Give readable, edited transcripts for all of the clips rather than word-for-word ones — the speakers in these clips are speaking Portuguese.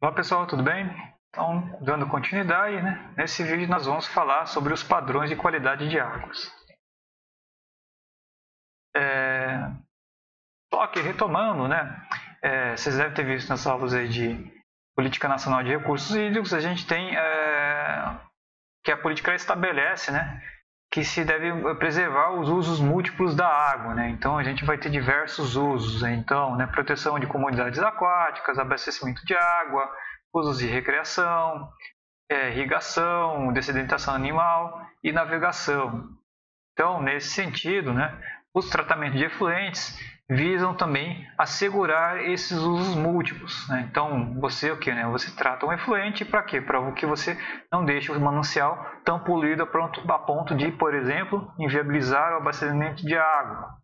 Olá pessoal, tudo bem? Então, dando continuidade, né? Nesse vídeo nós vamos falar sobre os padrões de qualidade de águas. Só que retomando, né? Vocês devem ter visto nas aulas aí de Política Nacional de Recursos Hídricos, a gente tem que a política estabelece, né? Que se deve preservar os usos múltiplos da água, né? Então a gente vai ter diversos usos, né? Então, né? Proteção de comunidades aquáticas, abastecimento de água, usos de recreação, irrigação, dessedentação animal e navegação. Então, nesse sentido, né, os tratamentos de efluentes visam também assegurar esses usos múltiplos. Né? Então, você o que? Né? Você trata um efluente para quê? Para que você não deixe o manancial tão poluído a ponto de, por exemplo, inviabilizar o abastecimento de água.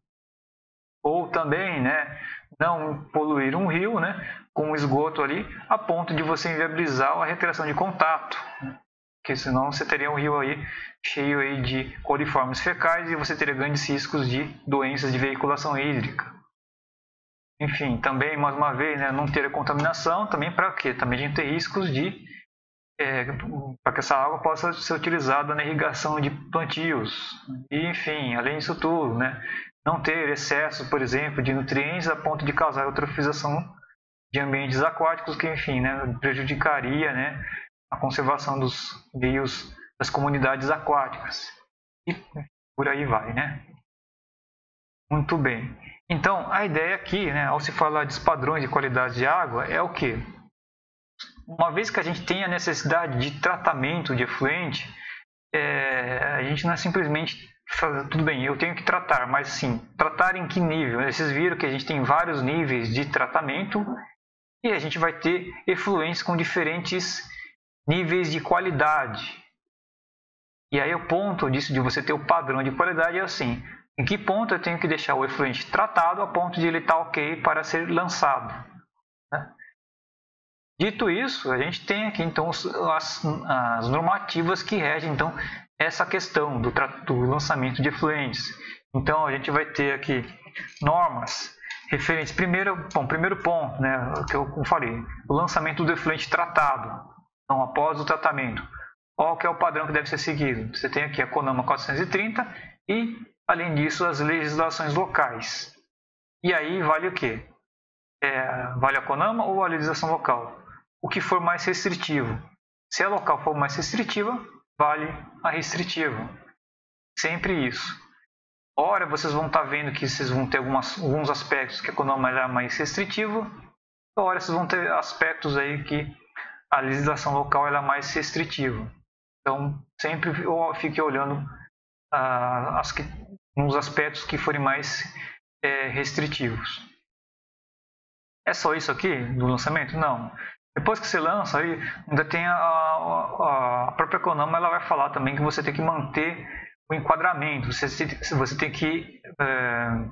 Ou também, né, não poluir um rio, né, com esgoto ali, a ponto de você inviabilizar a recreação de contato, né? Porque senão você teria um rio aí cheio aí de coliformes fecais e você teria grandes riscos de doenças de veiculação hídrica. Enfim, também, mais uma vez, né, não ter a contaminação, também para quê? Também a gente tem riscos de para que essa água possa ser utilizada na irrigação de plantios. E, enfim, além disso tudo, né, não ter excesso, por exemplo, de nutrientes a ponto de causar eutrofização de ambientes aquáticos, que, enfim, né, prejudicaria, né, a conservação dos rios, das comunidades aquáticas. E por aí vai, né? Muito bem. Então, a ideia aqui, né, ao se falar de padrões de qualidade de água, é o quê? Uma vez que a gente tem a necessidade de tratamento de efluente, a gente não é simplesmente tudo bem, eu tenho que tratar, mas sim, tratar em que nível? Vocês viram que a gente tem vários níveis de tratamento e a gente vai ter efluentes com diferentes níveis de qualidade. E aí o ponto disso de você ter o padrão de qualidade é assim, em que ponto eu tenho que deixar o efluente tratado a ponto de ele estar ok para ser lançado, né? Dito isso, a gente tem aqui então as normativas que regem então essa questão do lançamento de efluentes. Então a gente vai ter aqui normas referentes. Primeiro ponto, né, que eu falei, o lançamento do efluente tratado. Então, após o tratamento, qual que é o padrão que deve ser seguido? Você tem aqui a CONAMA 430 e, além disso, as legislações locais. E aí vale o quê? Vale a CONAMA ou a legislação local? O que for mais restritivo. Se a local for mais restritiva, vale a restritiva. Sempre isso. Ora, vocês vão estar vendo que vocês vão ter alguns aspectos que a CONAMA é mais restritiva, ora, vocês vão ter aspectos aí que a legislação local é mais restritiva. Então, sempre fique olhando nos aspectos que forem mais restritivos. É só isso aqui do lançamento? Não. Depois que você lança, aí ainda tem a própria CONAMA, ela vai falar também que você tem que manter o enquadramento, você tem que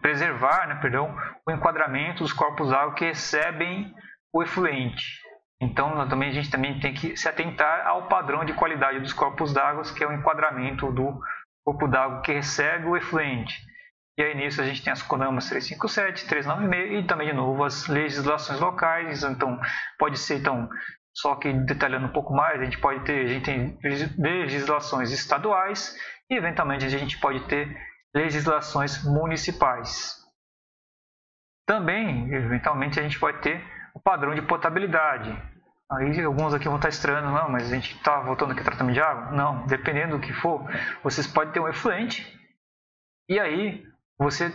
preservar, né, perdão, o enquadramento dos corpos d'água que recebem o efluente. Então, também, a gente também tem que se atentar ao padrão de qualidade dos corpos d'água, que é o enquadramento do corpo d'água que recebe o efluente. E aí nisso a gente tem as CONAMAs 357, 396 e também de novo as legislações locais. Então pode ser, então, só que detalhando um pouco mais, a gente tem legislações estaduais e eventualmente a gente pode ter legislações municipais. Também, eventualmente, a gente pode ter o padrão de potabilidade. Aí alguns aqui vão estar estranhando, não, mas a gente está voltando aqui ao tratamento de água? Não, dependendo do que for, vocês podem ter um efluente e aí você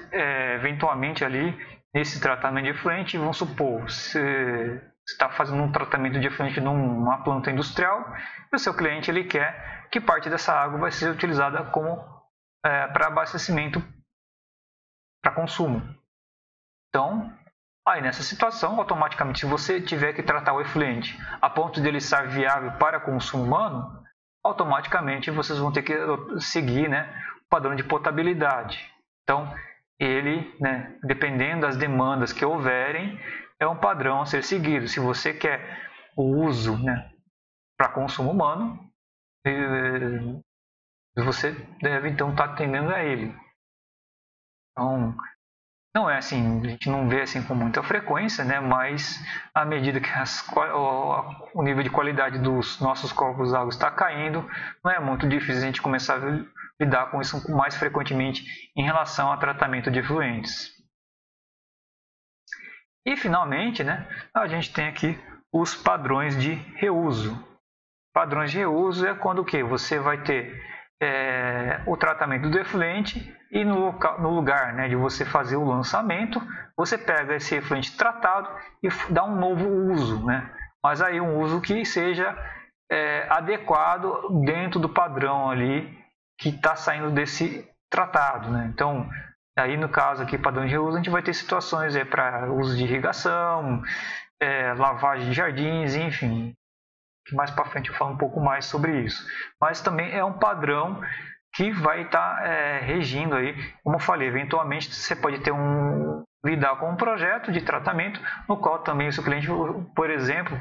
eventualmente ali nesse tratamento de efluente, vamos supor, você está fazendo um tratamento de efluente numa planta industrial e o seu cliente ele quer que parte dessa água vai ser utilizada como para abastecimento para consumo. Então, aí nessa situação, automaticamente, se você tiver que tratar o efluente a ponto de ele estar viável para consumo humano, automaticamente vocês vão ter que seguir, né, o padrão de potabilidade. Então, ele, né, dependendo das demandas que houverem, é um padrão a ser seguido. Se você quer o uso, né, para consumo humano, você deve então estar atendendo a ele. Então, Não é assim, a gente não vê assim com muita frequência, né? Mas à medida que o nível de qualidade dos nossos corpos d'água está caindo, não é muito difícil a gente começar a lidar com isso mais frequentemente em relação ao tratamento de efluentes. E finalmente, né, a gente tem aqui os padrões de reuso. Padrões de reuso é quando o quê? Você vai ter o tratamento do efluente e no lugar, né, de você fazer o lançamento, você pega esse efluente tratado e dá um novo uso, né? Mas aí um uso que seja adequado dentro do padrão ali que está saindo desse tratado, né? Então, aí no caso aqui, padrão de reuso, a gente vai ter situações para uso de irrigação, lavagem de jardins, enfim. Que mais para frente eu falo um pouco mais sobre isso. Mas também é um padrão que vai estar regindo aí, como eu falei, eventualmente você pode ter lidar com um projeto de tratamento no qual também o seu cliente, por exemplo,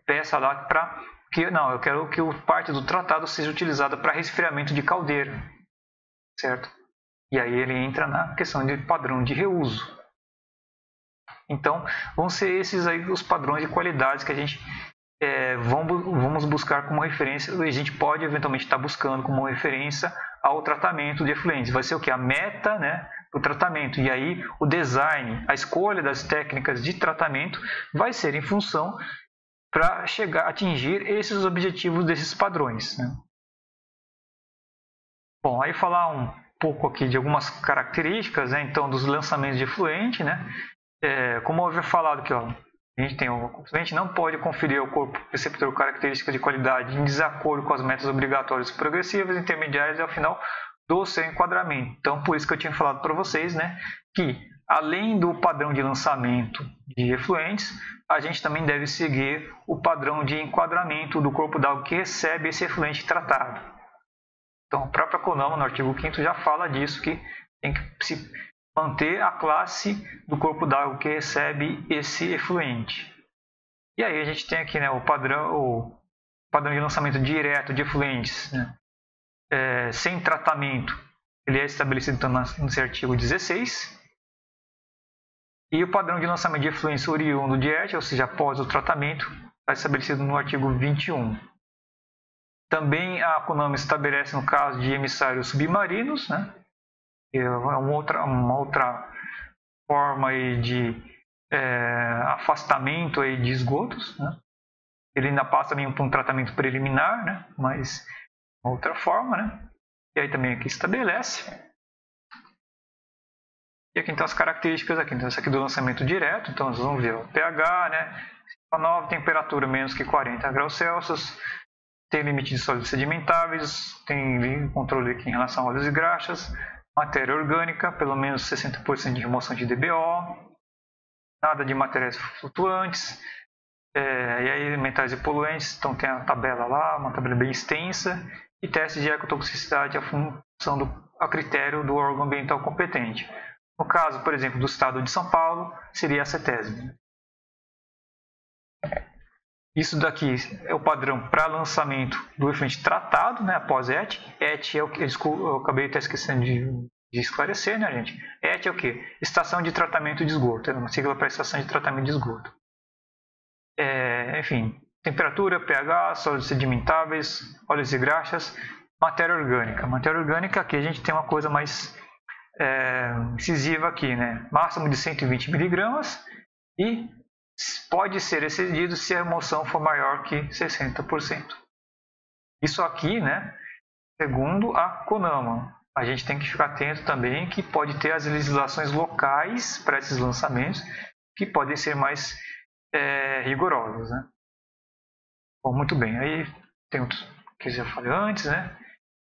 peça lá para que não, eu quero que parte do tratado seja utilizada para resfriamento de caldeira, certo? E aí ele entra na questão de padrão de reuso. Então, vão ser esses aí os padrões de qualidades que a gente vamos buscar como referência, e a gente pode eventualmente estar buscando como referência ao tratamento de efluentes. Vai ser o que? A meta, né, do tratamento. E aí o design, a escolha das técnicas de tratamento vai ser em função para chegar a atingir esses objetivos desses padrões, né? Bom, aí falar um pouco aqui de algumas características, né, então, dos lançamentos de efluente, né? Como eu havia falado aqui, ó, a gente não pode conferir ao corpo receptor características de qualidade em desacordo com as metas obrigatórias progressivas, intermediárias e ao final do seu enquadramento. Então, por isso que eu tinha falado para vocês, né, que além do padrão de lançamento de efluentes, a gente também deve seguir o padrão de enquadramento do corpo d'água que recebe esse efluente tratado. Então, a própria CONAMA, no artigo 5º, já fala disso, que tem que se manter a classe do corpo d'água que recebe esse efluente. E aí a gente tem aqui, né, o padrão de lançamento direto de efluentes, né, sem tratamento. Ele é estabelecido então, nesse artigo 16. E o padrão de lançamento de efluentes oriundo de ET, ou seja, após o tratamento, está estabelecido no artigo 21. Também a CONAMA estabelece no caso de emissários submarinos, né, é uma outra forma aí de afastamento aí de esgotos, né? Ele ainda passa também por um tratamento preliminar, né? Mas uma outra forma, né? E aí também aqui estabelece. E aqui então as características aqui, então essa aqui do lançamento direto, então nós vamos ver o pH, né? 9, temperatura menos que 40 graus Celsius, tem limite de sólidos sedimentáveis, tem controle aqui em relação a óleos e graxas, matéria orgânica, pelo menos 60% de remoção de DBO, nada de matérias flutuantes, e aí metais e poluentes, então tem a tabela lá, uma tabela bem extensa, e testes de ecotoxicidade a critério do órgão ambiental competente. No caso, por exemplo, do estado de São Paulo, seria a CETESB. Isso daqui é o padrão para lançamento do efluente tratado, né, após ET. ET é o que eu acabei até esquecendo de esclarecer, né, gente? ET é o que? Estação de tratamento de esgoto. É uma sigla para estação de tratamento de esgoto. Enfim, temperatura, pH, sólidos sedimentáveis, óleos e graxas, matéria orgânica. Matéria orgânica, aqui a gente tem uma coisa mais incisiva aqui, né? Máximo de 120 miligramas e pode ser excedido se a remoção for maior que 60%. Isso aqui, né, segundo a CONAMA. A gente tem que ficar atento também que pode ter as legislações locais para esses lançamentos que podem ser mais rigorosas, né? Bom, muito bem. Aí tem outros que eu já falei antes, né?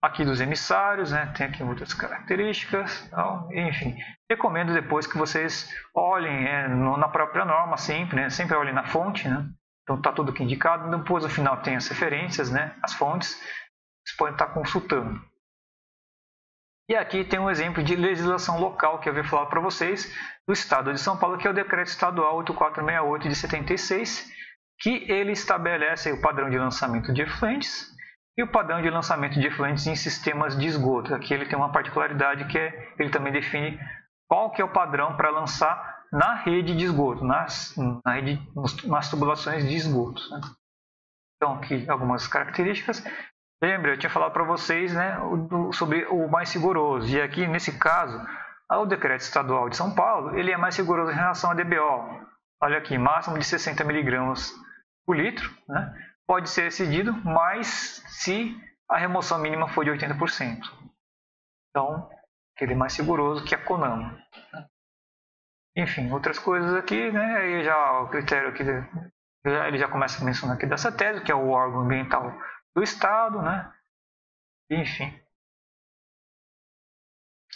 Aqui dos emissários, né? Tem aqui outras características, então, enfim. Recomendo depois que vocês olhem na própria norma sempre, né? Sempre olhem na fonte, né? Então está tudo aqui indicado. Depois no final tem as referências, né? As fontes. Vocês podem estar consultando. E aqui tem um exemplo de legislação local que eu havia falado para vocês do Estado de São Paulo, que é o Decreto Estadual 8468 de 76, que ele estabelece o padrão de lançamento de efluentes e o padrão de lançamento de efluentes em sistemas de esgoto. Aqui ele tem uma particularidade que ele também define qual que é o padrão para lançar na rede de esgoto, nas tubulações de esgoto, né? Então, aqui algumas características. Lembra, eu tinha falado para vocês, né, sobre o mais rigoroso. E aqui, nesse caso, o decreto estadual de São Paulo, ele é mais rigoroso em relação à DBO. Olha aqui, máximo de 60 mg por litro, né? Pode ser excedido, mas se a remoção mínima for de 80%. Então, ele é mais rigoroso que a CONAMA. Enfim, outras coisas aqui, né? Aí já o critério aqui, ele já começa a mencionar aqui da CETESB, que é o órgão ambiental do Estado, né? Enfim.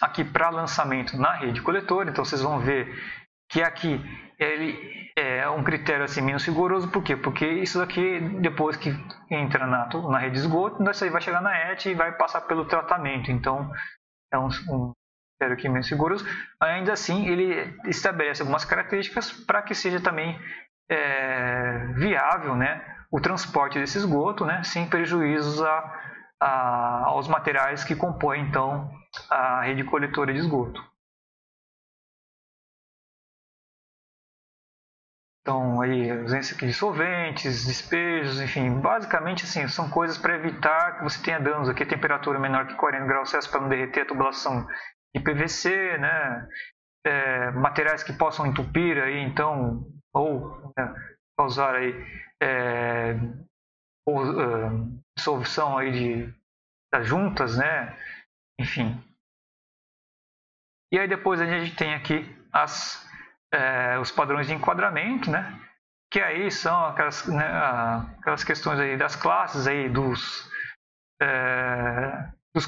Aqui para lançamento na rede coletora, então vocês vão ver que aqui ele é um critério assim menos rigoroso, por quê? Porque isso daqui, depois que entra na rede de esgoto, isso aí vai chegar na ET e vai passar pelo tratamento, então é um critério aqui menos rigoroso. Ainda assim, ele estabelece algumas características para que seja também viável, né, o transporte desse esgoto, né, sem prejuízos aos materiais que compõem então a rede coletora de esgoto. Então, aí, ausência de solventes, despejos, enfim, basicamente assim, são coisas para evitar que você tenha danos aqui, temperatura menor que 40 graus Celsius para não derreter a tubulação de PVC, né? Materiais que possam entupir aí, então, ou causar aí dissolução aí das juntas, né? Enfim. E aí depois a gente tem aqui os padrões de enquadramento, né? Que aí são aquelas questões aí das classes aí dos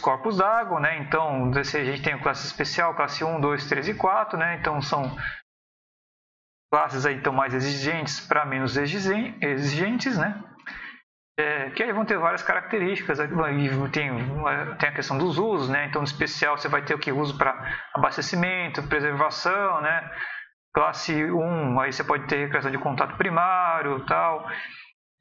corpos d'água, né? Então, a gente tem a classe especial, classe 1, 2, 3 e 4, né? Então, são classes aí então mais exigentes para menos exigentes, né? Que aí vão ter várias características. Tem a questão dos usos, né? Então, no especial, você vai ter o que? Uso para abastecimento, preservação, né? Classe 1, aí você pode ter recreação de contato primário, tal.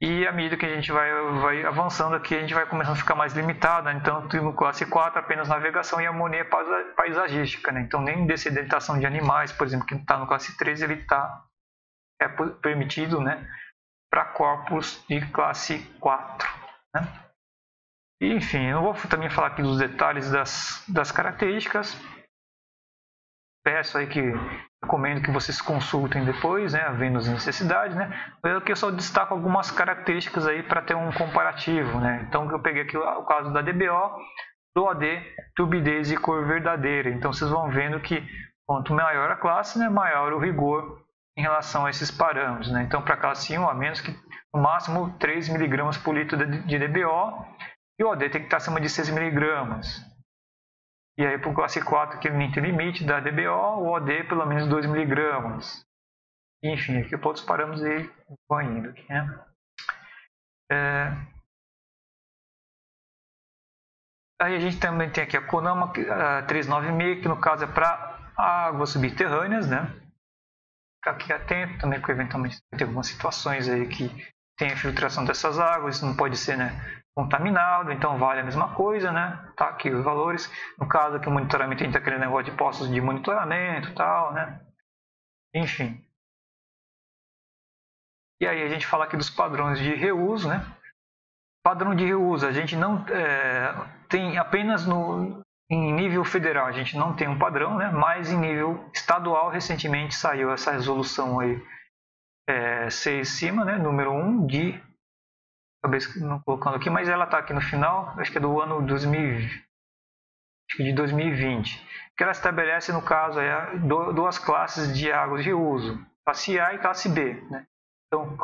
E à medida que a gente vai avançando aqui, a gente vai começando a ficar mais limitado, né? Então, no classe 4, apenas navegação e harmonia paisagística, né? Então, nem dessedentação de animais, por exemplo, que está no classe 3, ele é permitido, né, para corpos de classe 4, né? E, enfim, eu não vou também falar aqui dos detalhes das características. Peço aí que recomendo que vocês consultem depois, né, havendo as necessidades, né. Eu aqui só destaco algumas características aí para ter um comparativo, né. Então eu peguei aqui o caso da DBO, do OD, turbidez e cor verdadeira. Então vocês vão vendo que quanto maior a classe, né, maior o rigor em relação a esses parâmetros, né. Então para a classe 1, a menos que no máximo 3 mg por litro de DBO, e o OD tem que estar acima de 6 mg. E aí, para o classe 4, que nem tem limite da DBO, o OD pelo menos 2 mg. Enfim, aqui todos os parâmetros aí vão indo. Aqui, né? Aí a gente também tem aqui a CONAMA 396, que no caso é para águas subterrâneas, né? Ficar aqui atento também, porque eventualmente tem algumas situações aí que tem a filtração dessas águas, isso não pode ser, né, contaminado, então vale a mesma coisa, né? Tá aqui os valores. No caso aqui o monitoramento, a gente tem aquele negócio de postos de monitoramento e tal, né? Enfim. E aí a gente fala aqui dos padrões de reuso, né? Padrão de reuso, a gente não tem apenas em nível federal, a gente não tem um padrão, né? Mas em nível estadual, recentemente saiu essa resolução aí, 6 cima, né? Número 1 acabei não colocando aqui, mas ela está aqui no final, acho que é do ano 2020, acho que de 2020, que ela estabelece, no caso, duas classes de águas de uso, classe A e classe B, né? Então,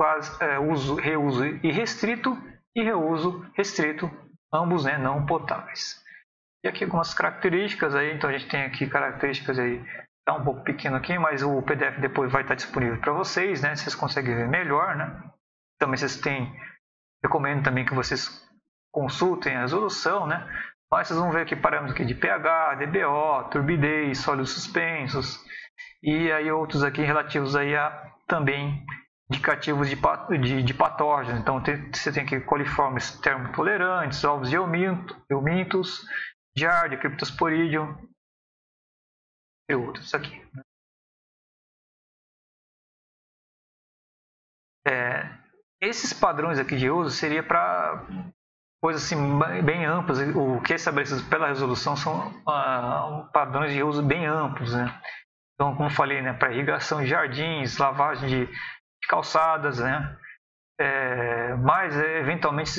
reuso irrestrito e reuso restrito, ambos, né, não potáveis. E aqui algumas características aí, então a gente tem aqui características aí, está um pouco pequeno aqui, mas o PDF depois vai estar disponível para vocês, né? Vocês conseguem ver melhor, né? Também recomendo também que vocês consultem a resolução, né? Mas vocês vão ver aqui parâmetros aqui de pH, DBO, turbidez, sólidos suspensos e aí outros aqui relativos aí a também indicativos de patógenos. Então você tem aqui coliformes termotolerantes, ovos de eumintos, Giardia, Cryptosporidium, entre outros aqui. Esses padrões aqui de uso seria para coisas assim bem amplas. O que é estabelecido pela resolução são padrões de uso bem amplos, né? Então, como eu falei, né, para irrigação de jardins, lavagem de calçadas, né? Mas eventualmente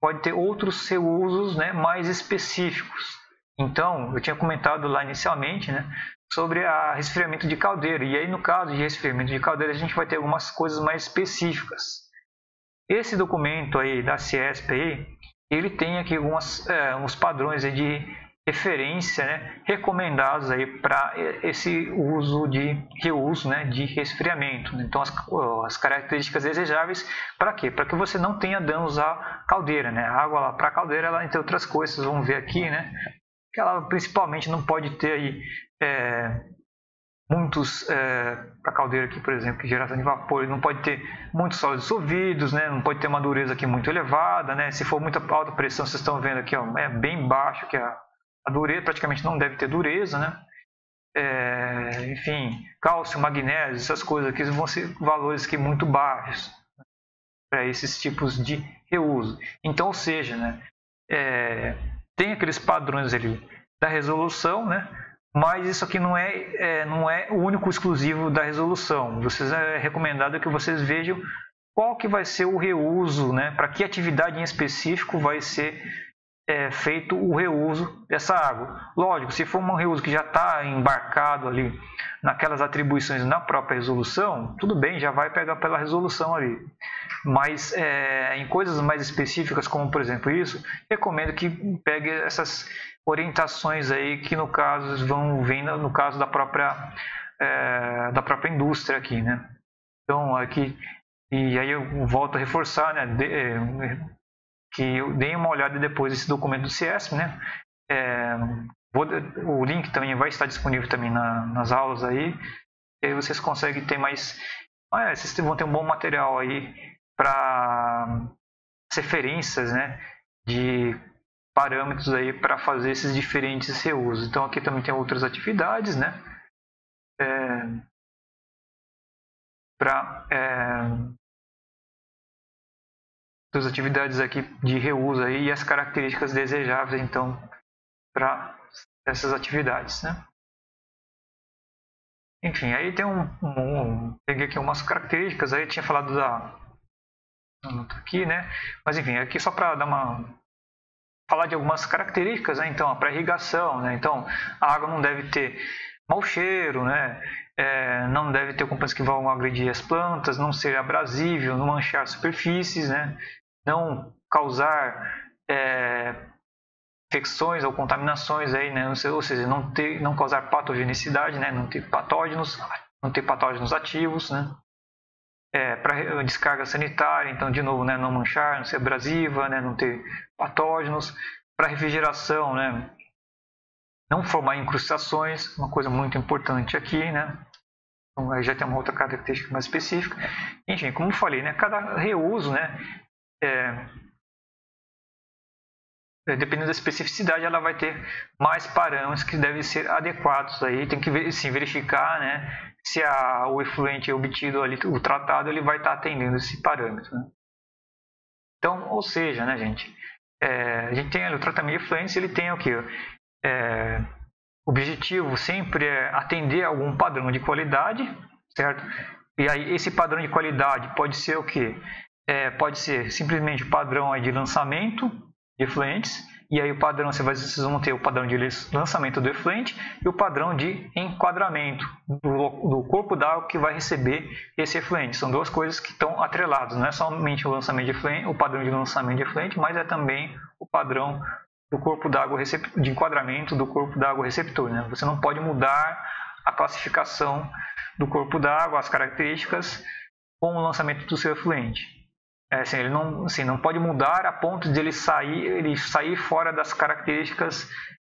pode ter outros reusos, né, mais específicos. Então, eu tinha comentado lá inicialmente, né, sobre a resfriamento de caldeira. E aí, no caso de resfriamento de caldeira, a gente vai ter algumas coisas mais específicas. Esse documento aí da CIESP aí, ele tem aqui uns padrões aí de referência, né, recomendados aí para esse uso de reuso, né, de resfriamento. Então as características desejáveis para quê? Para que você não tenha danos à caldeira, né? A água lá para a caldeira, ela, entre outras coisas, vamos ver aqui, né, que ela principalmente não pode ter aí muitos para a caldeira aqui, por exemplo, que geração de vapor, ele não pode ter muitos sólidos dissolvidos, né? Não pode ter uma dureza aqui muito elevada, né? Se for muita alta pressão, vocês estão vendo aqui, ó, é bem baixo que a dureza, praticamente não deve ter dureza, né? Enfim, cálcio, magnésio, essas coisas aqui vão ser valores aqui muito baixos para esses tipos de reuso. Então, ou seja, né, tem aqueles padrões ali da resolução, né? Mas isso aqui não é o único exclusivo da resolução. É recomendado que vocês vejam qual que vai ser o reuso, né? Para que atividade em específico vai ser feito o reuso dessa água. Lógico, se for um reuso que já está embarcado ali naquelas atribuições na própria resolução, tudo bem, já vai pegar pela resolução ali. Mas em coisas mais específicas, como por exemplo isso, recomendo que pegue essas orientações aí que no caso vêm no caso da própria indústria aqui, né? Então aqui, e aí eu volto a reforçar, né, que eu dei uma olhada depois desse documento do CIESP, né? O link também vai estar disponível também nas aulas aí, e aí vocês conseguem ter mais, vocês vão ter um bom material aí para referências, né, de parâmetros aí para fazer esses diferentes reusos. Então aqui também tem outras atividades, né, das atividades aqui de reuso aí e as características desejáveis então para essas atividades, né. Enfim, aí tem peguei aqui umas características, aí tinha falado aqui, né, mas enfim, aqui só para falar de algumas características, né? Então, a pré-irrigação, né? Então, a água não deve ter mau cheiro, né? Não deve ter componentes que vão agredir as plantas, não ser abrasível, não manchar superfícies, né? Não causar infecções ou contaminações aí, né? Ou seja, não causar patogenicidade, né? Não ter patógenos ativos, né? Para descarga sanitária, então de novo, né, não manchar, não ser abrasiva, né, não ter patógenos. Para refrigeração, né, não formar incrustações, uma coisa muito importante aqui, né. Então aí já tem uma outra característica mais específica. Enfim, como eu falei, né, cada reuso, né, dependendo da especificidade, ela vai ter mais parâmetros que devem ser adequados. Aí tem que sim, verificar, né, se o efluente obtido ali, o tratado, ele vai estar atendendo esse parâmetro, né? Então, ou seja, né, gente, a gente tem ali o tratamento de efluentes, ele tem o quê? O objetivo sempre é atender a algum padrão de qualidade, certo? E aí esse padrão de qualidade pode ser o quê? Pode ser simplesmente o padrão aí de lançamento de efluentes, e aí o padrão, vocês vão ter o padrão de lançamento do efluente e o padrão de enquadramento do corpo d'água que vai receber esse efluente. São duas coisas que estão atreladas, não é somente o lançamento de efluente, o padrão de lançamento de efluente, mas é também o padrão do corpo d'água de enquadramento do corpo d'água receptor, né? Você não pode mudar a classificação do corpo d'água, as características, com o lançamento do seu efluente. Ele não pode mudar a ponto de ele sair fora das características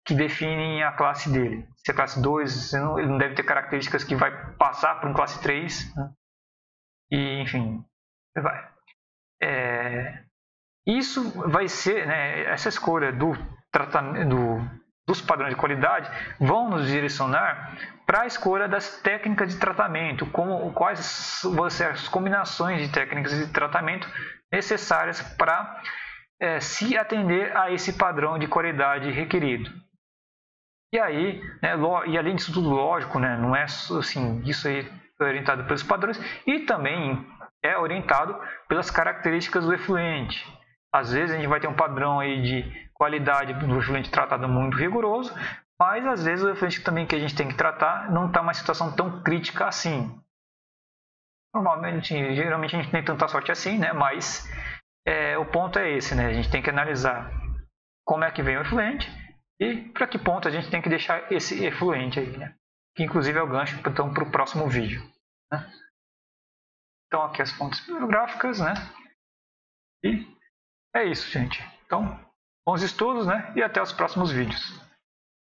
que definem a classe dele. Se é classe 2, ele não deve ter características que vai passar para um classe 3, né? E, enfim, vai. Isso vai ser, né, essa escolha do tratamento, dos padrões de qualidade vão nos direcionar para a escolha das técnicas de tratamento, quais vão ser as combinações de técnicas de tratamento necessárias para se atender a esse padrão de qualidade requerido. E aí, né, e além disso tudo, lógico, né, não é assim, isso aí é orientado pelos padrões e também é orientado pelas características do efluente. Às vezes a gente vai ter um padrão aí de qualidade do efluente tratado muito rigoroso, mas às vezes o efluente também que a gente tem que tratar não está em uma situação tão crítica assim. Geralmente a gente tem tanta sorte assim, né? Mas o ponto é esse, né? A gente tem que analisar como é que vem o efluente e para que ponto a gente tem que deixar esse efluente aí, né? Que inclusive é o gancho então, para o próximo vídeo. Né? Então aqui as fontes bibliográficas, né? E é isso, gente. Então, bons estudos, né? E até os próximos vídeos.